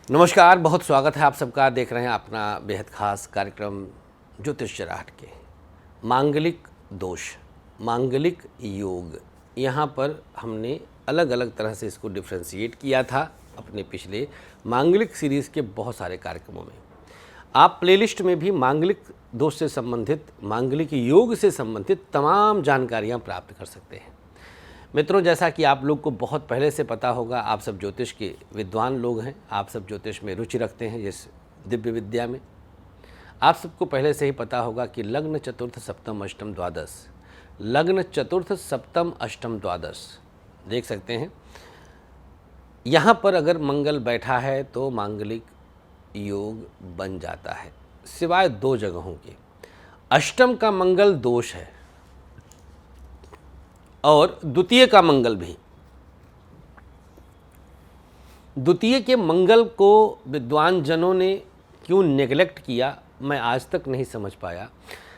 नमस्कार, बहुत स्वागत है आप सबका। देख रहे हैं अपना बेहद खास कार्यक्रम ज्योतिष चराट के मांगलिक दोष, मांगलिक योग। यहाँ पर हमने अलग अलग तरह से इसको डिफ्रेंशिएट किया था अपने पिछले मांगलिक सीरीज़ के बहुत सारे कार्यक्रमों में। आप प्लेलिस्ट में भी मांगलिक दोष से संबंधित, मांगलिक योग से संबंधित तमाम जानकारियाँ प्राप्त कर सकते हैं। मित्रों, जैसा कि आप लोग को बहुत पहले से पता होगा, आप सब ज्योतिष के विद्वान लोग हैं, आप सब ज्योतिष में रुचि रखते हैं, इस दिव्य विद्या में। आप सबको पहले से ही पता होगा कि लग्न चतुर्थ सप्तम अष्टम द्वादश, लग्न चतुर्थ सप्तम अष्टम द्वादश देख सकते हैं। यहाँ पर अगर मंगल बैठा है तो मांगलिक योग बन जाता है, सिवाय दो जगहों के। अष्टम का मंगल दोष है और द्वितीय का मंगल भी। द्वितीय के मंगल को विद्वान जनों ने क्यों नेग्लेक्ट किया, मैं आज तक नहीं समझ पाया।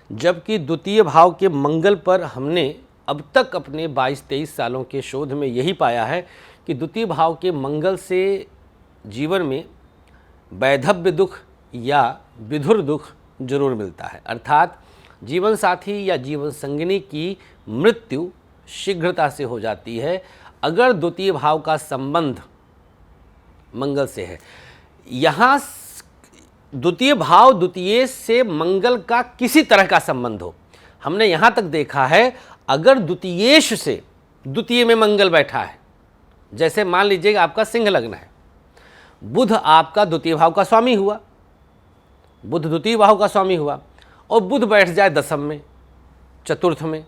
जबकि द्वितीय भाव के मंगल पर हमने अब तक अपने 22-23 सालों के शोध में यही पाया है कि द्वितीय भाव के मंगल से जीवन में वैधव्य दुख या विधुर दुख जरूर मिलता है, अर्थात जीवन साथी या जीवन संगिनी की मृत्यु शीघ्रता से हो जाती है अगर द्वितीय भाव का संबंध मंगल से है। यहाँ द्वितीय भाव द्वितीय से मंगल का किसी तरह का संबंध हो, हमने यहाँ तक देखा है अगर द्वितीयेश से द्वितीय में मंगल बैठा है, जैसे मान लीजिएगा आपका सिंह लग्न है, बुध आपका द्वितीय भाव का स्वामी हुआ, बुध द्वितीय भाव का स्वामी हुआ और बुध बैठ जाए दशम में, चतुर्थ में,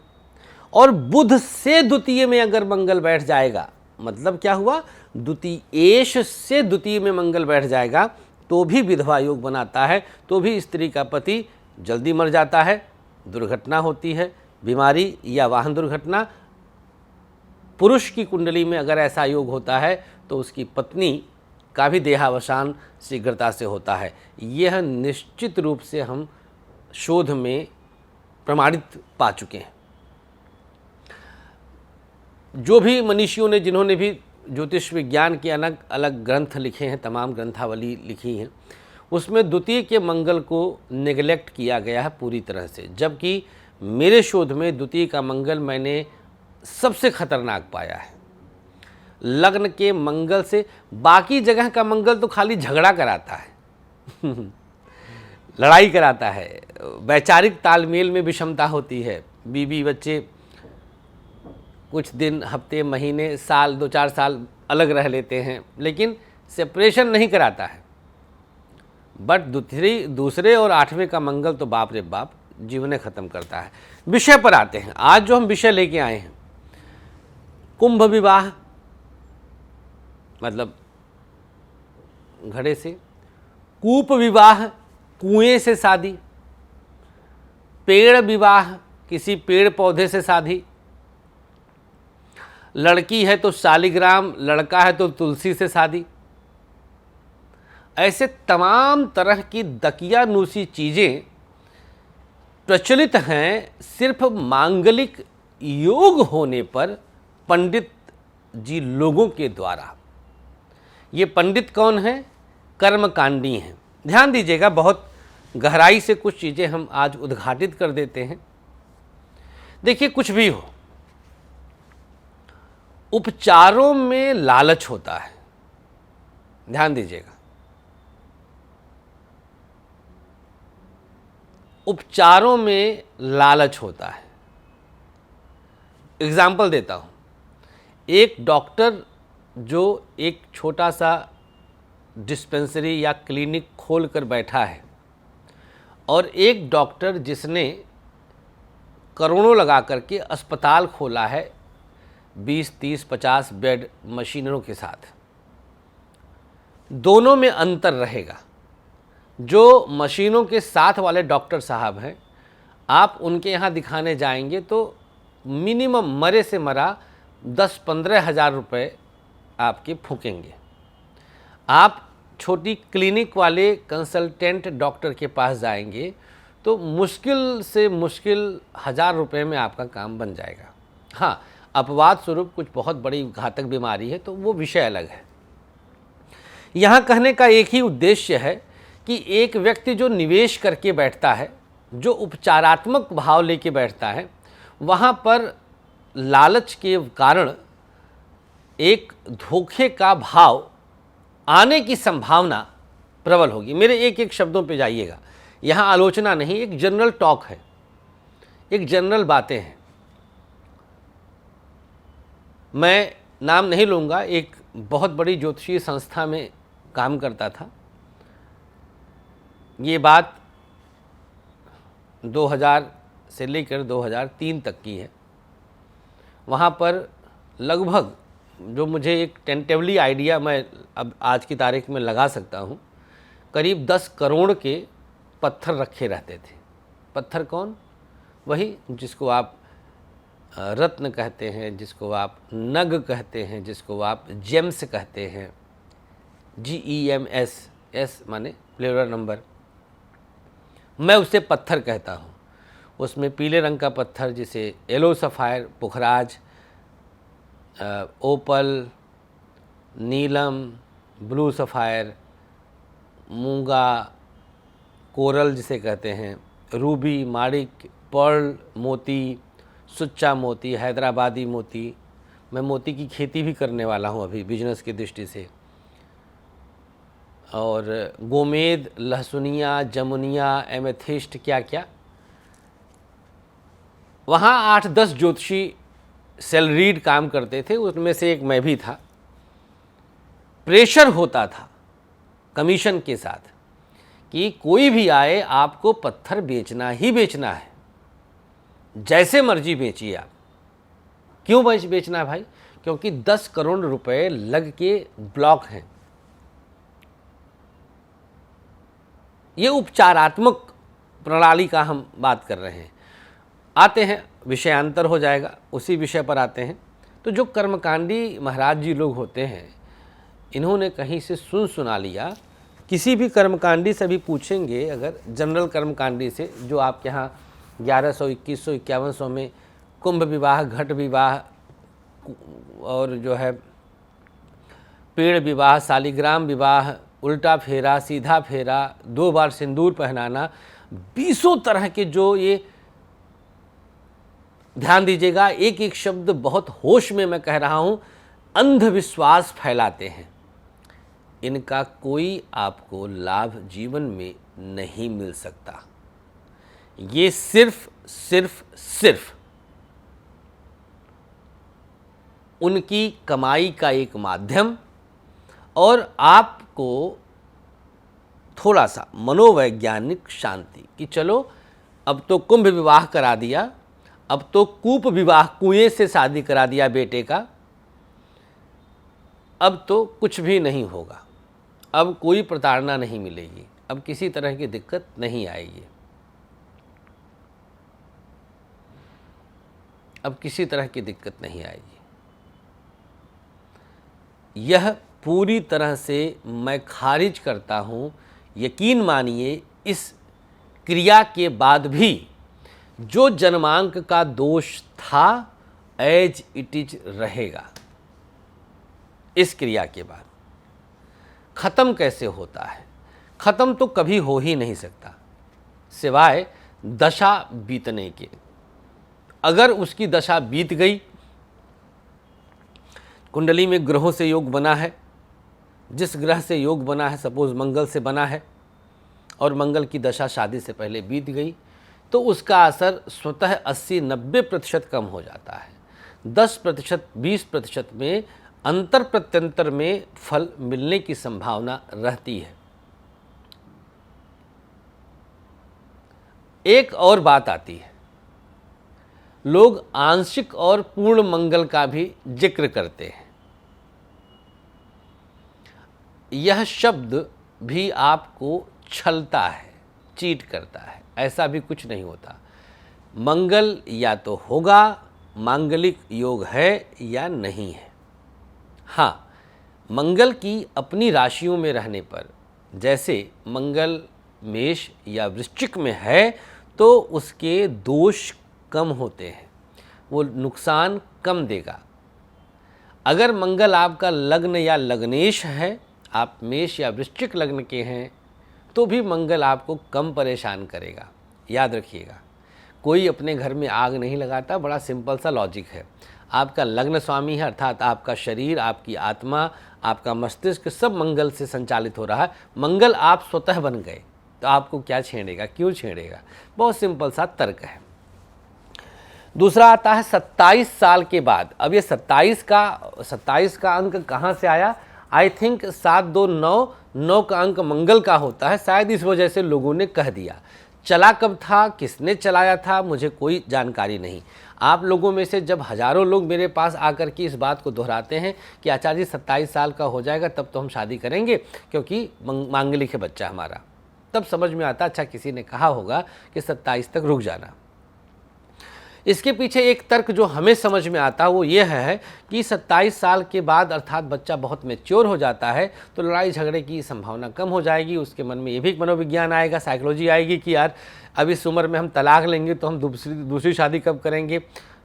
और बुध से द्वितीय में अगर मंगल बैठ जाएगा, मतलब क्या हुआ, द्वितीयेश से द्वितीय में मंगल बैठ जाएगा तो भी विधवा योग बनाता है, तो भी स्त्री का पति जल्दी मर जाता है, दुर्घटना होती है, बीमारी या वाहन दुर्घटना। पुरुष की कुंडली में अगर ऐसा योग होता है तो उसकी पत्नी का भी देहावसान शीघ्रता से होता है। यह निश्चित रूप से हम शोध में प्रमाणित पा चुके हैं। जो भी मनीषियों ने, जिन्होंने भी ज्योतिष विज्ञान के अलग अलग ग्रंथ लिखे हैं, तमाम ग्रंथावली लिखी हैं, उसमें द्वितीय के मंगल को नेग्लेक्ट किया गया है पूरी तरह से। जबकि मेरे शोध में द्वितीय का मंगल मैंने सबसे खतरनाक पाया है लग्न के मंगल से। बाकी जगह का मंगल तो खाली झगड़ा कराता है लड़ाई कराता है, वैचारिक तालमेल में विषमता होती है, बीवी बच्चे कुछ दिन, हफ्ते, महीने, साल, 2-4 साल अलग रह लेते हैं, लेकिन सेपरेशन नहीं कराता है। बट दूसरे और 8वें का मंगल तो बाप रे बाप जीवन ख़त्म करता है। विषय पर आते हैं। आज जो हम विषय लेके आए हैं, कुंभ विवाह, मतलब घड़े से, कूप विवाह, कुएं से शादी, पेड़ विवाह, किसी पेड़ पौधे से शादी, लड़की है तो शालिग्राम, लड़का है तो तुलसी से शादी। ऐसे तमाम तरह की दकियानूसी चीज़ें प्रचलित हैं सिर्फ मांगलिक योग होने पर पंडित जी लोगों के द्वारा। ये पंडित कौन हैं? कर्मकांडी हैं। ध्यान दीजिएगा, बहुत गहराई से कुछ चीज़ें हम आज उद्घाटित कर देते हैं। देखिए, कुछ भी हो, उपचारों में लालच होता है। ध्यान दीजिएगा, उपचारों में लालच होता है। एग्जाम्पल देता हूं, एक डॉक्टर जो एक छोटा सा डिस्पेंसरी या क्लिनिक खोल कर बैठा है, और एक डॉक्टर जिसने करोड़ों लगा करके अस्पताल खोला है 20, 30, 50 बेड मशीनरों के साथ, दोनों में अंतर रहेगा। जो मशीनों के साथ वाले डॉक्टर साहब हैं, आप उनके यहाँ दिखाने जाएंगे तो मिनिमम मरे से मरा 10-15 हज़ार रुपये आपके फूकेंगे। आप छोटी क्लिनिक वाले कंसल्टेंट डॉक्टर के पास जाएंगे तो मुश्किल से मुश्किल 1000 रुपये में आपका काम बन जाएगा। हाँ, अपवाद स्वरूप कुछ बहुत बड़ी घातक बीमारी है तो वो विषय अलग है। यहाँ कहने का एक ही उद्देश्य है कि एक व्यक्ति जो निवेश करके बैठता है, जो उपचारात्मक भाव लेके बैठता है, वहाँ पर लालच के कारण एक धोखे का भाव आने की संभावना प्रबल होगी। मेरे एक एक शब्दों पे जाइएगा, यहाँ आलोचना नहीं, एक जनरल टॉक है, एक जनरल बातें हैं। मैं नाम नहीं लूँगा, एक बहुत बड़ी ज्योतिषीय संस्था में काम करता था। ये बात 2000 से लेकर 2003 तक की है। वहाँ पर लगभग, जो मुझे एक टेंटेवली आइडिया मैं अब आज की तारीख में लगा सकता हूँ, करीब 10 करोड़ के पत्थर रखे रहते थे। पत्थर कौन? वही जिसको आप रत्न कहते हैं, जिसको आप नग कहते हैं, जिसको आप जेम्स कहते हैं, GEMS, एस माने प्लेरर नंबर, मैं उसे पत्थर कहता हूँ। उसमें पीले रंग का पत्थर जिसे येलो सफ़ायर, पुखराज, ओपल, नीलम, ब्लू सफ़ायर, मूंगा, कोरल जिसे कहते हैं, रूबी, माणिक, पर्ल, मोती, सुच्चा मोती, हैदराबादी मोती। मैं मोती की खेती भी करने वाला हूँ अभी बिजनेस की दृष्टि से। और गोमेद, लहसुनिया, जमुनिया, एमेथिस्ट, क्या क्या। वहाँ 8-10 ज्योतिषी सैलरीड काम करते थे, उसमें से एक मैं भी था। प्रेशर होता था कमीशन के साथ कि कोई भी आए, आपको पत्थर बेचना ही बेचना है, जैसे मर्जी बेचिए आप। क्यों बेचना है भाई? क्योंकि 10 करोड़ रुपए लग के ब्लॉक हैं। ये उपचारात्मक प्रणाली का हम बात कर रहे हैं। आते हैं, विषयांतर हो जाएगा, उसी विषय पर आते हैं। तो जो कर्मकांडी महाराज जी लोग होते हैं, इन्होंने कहीं से सुना लिया। किसी भी कर्मकांडी से भी पूछेंगे, अगर जनरल कर्मकांडी से, जो आपके यहाँ 1100, 2100, 5100 में कुंभ विवाह, घट विवाह और जो है पेड़ विवाह, शालिग्राम विवाह, उल्टा फेरा, सीधा फेरा, 2 बार सिंदूर पहनाना, 20 तरह के, जो ये ध्यान दीजिएगा, एक एक शब्द बहुत होश में मैं कह रहा हूँ, अंधविश्वास फैलाते हैं। इनका कोई आपको लाभ जीवन में नहीं मिल सकता। ये सिर्फ उनकी कमाई का एक माध्यम, और आपको थोड़ा सा मनोवैज्ञानिक शांति कि चलो अब तो कुंभ विवाह करा दिया, अब तो कूप विवाह, कुएं से शादी करा दिया बेटे का, अब तो कुछ भी नहीं होगा, अब कोई प्रताड़ना नहीं मिलेगी, अब किसी तरह की दिक्कत नहीं आएगी, अब किसी तरह की दिक्कत नहीं आएगी। यह पूरी तरह से मैं खारिज करता हूँ। यकीन मानिए, इस क्रिया के बाद भी जो जन्मांक का दोष था, एज इट इज रहेगा। इस क्रिया के बाद ख़त्म कैसे होता है? ख़त्म तो कभी हो ही नहीं सकता, सिवाय दशा बीतने के। अगर उसकी दशा बीत गई, कुंडली में ग्रहों से योग बना है, जिस ग्रह से योग बना है, सपोज मंगल से बना है, और मंगल की दशा शादी से पहले बीत गई, तो उसका असर स्वतः 80-90% कम हो जाता है। 10%, 20% में अंतर प्रत्यंतर में फल मिलने की संभावना रहती है। एक और बात आती है, लोग आंशिक और पूर्ण मंगल का भी जिक्र करते हैं। यह शब्द भी आपको छलता है, चीट करता है। ऐसा भी कुछ नहीं होता। मंगल या तो होगा, मांगलिक योग है या नहीं है। हाँ, मंगल की अपनी राशियों में रहने पर, जैसे मंगल मेष या वृश्चिक में है, तो उसके दोष कम होते हैं, वो नुकसान कम देगा। अगर मंगल आपका लग्न या लग्नेश है आप मेष या वृश्चिक लग्न के हैं तो भी मंगल आपको कम परेशान करेगा। याद रखिएगा, कोई अपने घर में आग नहीं लगाता, बड़ा सिंपल सा लॉजिक है। आपका लग्न स्वामी है, अर्थात आपका शरीर, आपकी आत्मा, आपका मस्तिष्क सब मंगल से संचालित हो रहा है। मंगल आप स्वतः बन गए तो आपको क्या छेड़ेगा, क्यों छेड़ेगा? बहुत सिंपल सा तर्क है। दूसरा आता है 27 साल के बाद। अब ये 27 का अंक कहाँ से आया? आई थिंक 7 2 9 9 का अंक मंगल का होता है, शायद इस वजह से लोगों ने कह दिया। चला कब था, किसने चलाया था, मुझे कोई जानकारी नहीं। आप लोगों में से जब हजारों लोग मेरे पास आकर के इस बात को दोहराते हैं कि आचार्य जी 27 साल का हो जाएगा तब तो हम शादी करेंगे क्योंकि मांगलिक है बच्चा हमारा, तब समझ में आता अच्छा किसी ने कहा होगा कि 27 तक रुक जाना। इसके पीछे एक तर्क जो हमें समझ में आता है वो ये है कि 27 साल के बाद अर्थात बच्चा बहुत मैच्योर हो जाता है तो लड़ाई झगड़े की संभावना कम हो जाएगी। उसके मन में ये भी एक मनोविज्ञान आएगा, साइकोलॉजी आएगी कि यार अब इस उम्र में हम तलाक लेंगे तो हम दूसरी शादी कब करेंगे।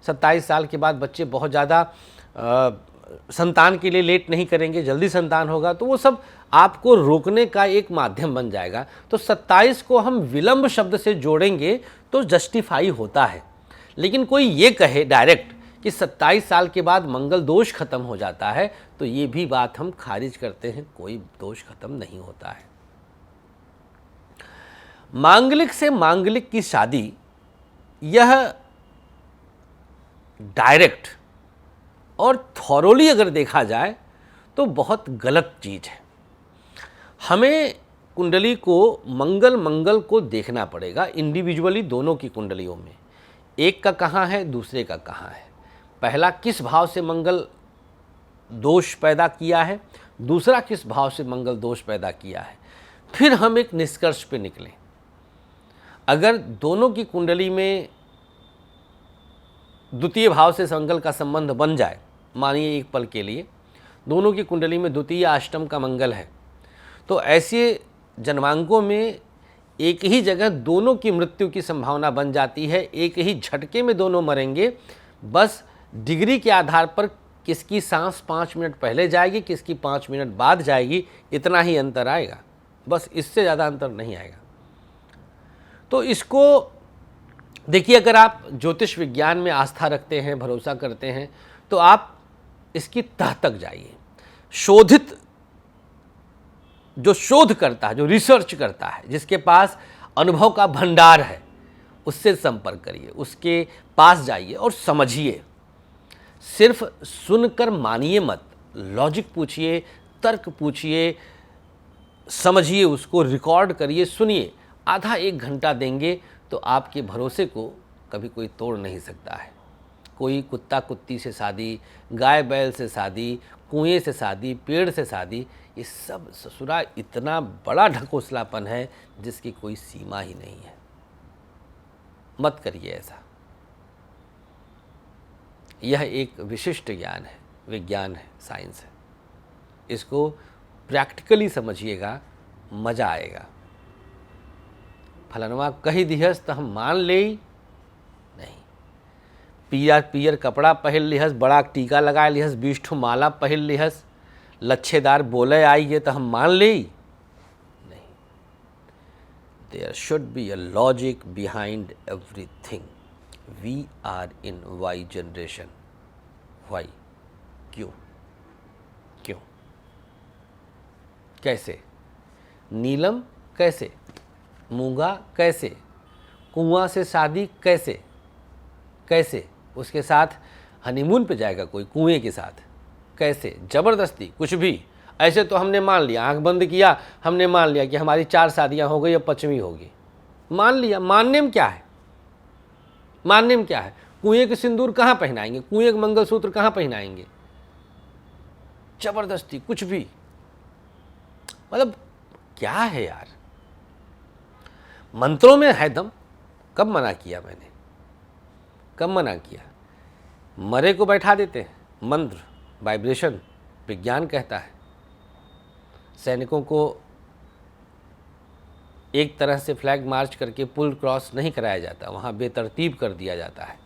27 साल के बाद बच्चे बहुत ज़्यादा संतान के लिए लेट नहीं करेंगे, जल्दी संतान होगा, तो वो सब आपको रोकने का एक माध्यम बन जाएगा। तो 27 को हम विलंब शब्द से जोड़ेंगे तो जस्टिफाई होता है। लेकिन कोई ये कहे डायरेक्ट कि 27 साल के बाद मंगल दोष खत्म हो जाता है तो ये भी बात हम खारिज करते हैं, कोई दोष खत्म नहीं होता है। मांगलिक से मांगलिक की शादी यह डायरेक्ट और थॉरोली अगर देखा जाए तो बहुत गलत चीज है। हमें कुंडली को मंगल को देखना पड़ेगा इंडिविजुअली, दोनों की कुंडलियों में एक का कहाँ है दूसरे का कहाँ है, पहला किस भाव से मंगल दोष पैदा किया है, दूसरा किस भाव से मंगल दोष पैदा किया है, फिर हम एक निष्कर्ष पे निकलें। अगर दोनों की कुंडली में द्वितीय भाव से मंगल का संबंध बन जाए, मानिए एक पल के लिए दोनों की कुंडली में द्वितीय अष्टम का मंगल है, तो ऐसे जन्मांकों में एक ही जगह दोनों की मृत्यु की संभावना बन जाती है। एक ही झटके में दोनों मरेंगे, बस डिग्री के आधार पर किसकी सांस 5 मिनट पहले जाएगी, किसकी 5 मिनट बाद जाएगी, इतना ही अंतर आएगा, बस इससे ज़्यादा अंतर नहीं आएगा। तो इसको देखिए, अगर आप ज्योतिष विज्ञान में आस्था रखते हैं, भरोसा करते हैं, तो आप इसकी तह तक जाइए। शोधित जो शोध करता है, जो रिसर्च करता है, जिसके पास अनुभव का भंडार है, उससे संपर्क करिए, उसके पास जाइए और समझिए। सिर्फ सुनकर मानिए मत, लॉजिक पूछिए, तर्क पूछिए, समझिए, उसको रिकॉर्ड करिए, सुनिए। आधा 1 घंटा देंगे तो आपके भरोसे को कभी कोई तोड़ नहीं सकता है। कोई कुत्ता कुत्ती से शादी, गाय बैल से शादी, कुएं से शादी, पेड़ से शादी, ये सब ससुरा इतना बड़ा ढकोसलापन है जिसकी कोई सीमा ही नहीं है। मत करिए ऐसा। यह एक विशिष्ट ज्ञान है, विज्ञान है, साइंस है। इसको प्रैक्टिकली समझिएगा, मज़ा आएगा। फलनवा कही दिहस तो हम मान ले नहीं, पियर कपड़ा पहन लिहस, बड़ा टीका लगा लिहस, 20 ठो माला पहन लिहस, लच्छेदार बोले आइए तो हम मान ले नहीं। There should be a logic behind everything. We are in Y generation. Y, क्यों क्यों, कैसे, नीलम कैसे, मूंगा कैसे, कुआं से शादी कैसे, कैसे उसके साथ हनीमून पे जाएगा कोई कुएं के साथ, कैसे, जबरदस्ती, कुछ भी। ऐसे तो हमने मान लिया, आंख बंद किया, हमने मान लिया कि हमारी 4 शादियां हो गई, अब 5वीं होगी, मान लिया। मानने में क्या है, मानने में क्या है? कुएं के सिंदूर कहाँ पहनाएंगे, कुएं के मंगलसूत्र कहाँ पहनाएंगे, जबरदस्ती कुछ भी, मतलब क्या है यार। मंत्रों में है दम। कब मना किया मैंने, कब मना किया? मरे को बैठा देते हैं, मंत्र, वाइब्रेशन, विज्ञान कहता है। सैनिकों को एक तरह से फ्लैग मार्च करके पुल क्रॉस नहीं कराया जाता, वहाँ बेतरतीब कर दिया जाता है।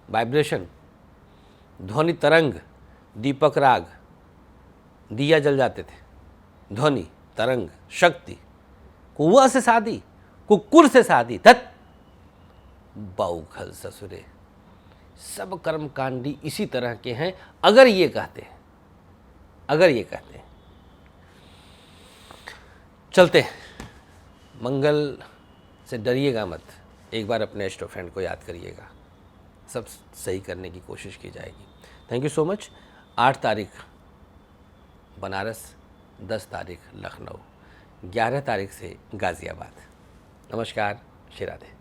वाइब्रेशन, ध्वनि तरंग, दीपक राग, दिया जल जाते थे, ध्वनि, तरंग, शक्ति, कुआ से शादी, कुकुर से शादी, धत बाउखल ससुरे। सब कर्मकांडी इसी तरह के हैं अगर ये कहते हैं, चलते हैं। मंगल से डरिएगा मत, एक बार अपने एस्ट्रो फ्रेंड को याद करिएगा, सब सही करने की कोशिश की जाएगी। Thank you so much. 8 तारीख बनारस, 10 तारीख लखनऊ, 11 तारीख से गाज़ियाबाद। नमस्कार, श्री राधे।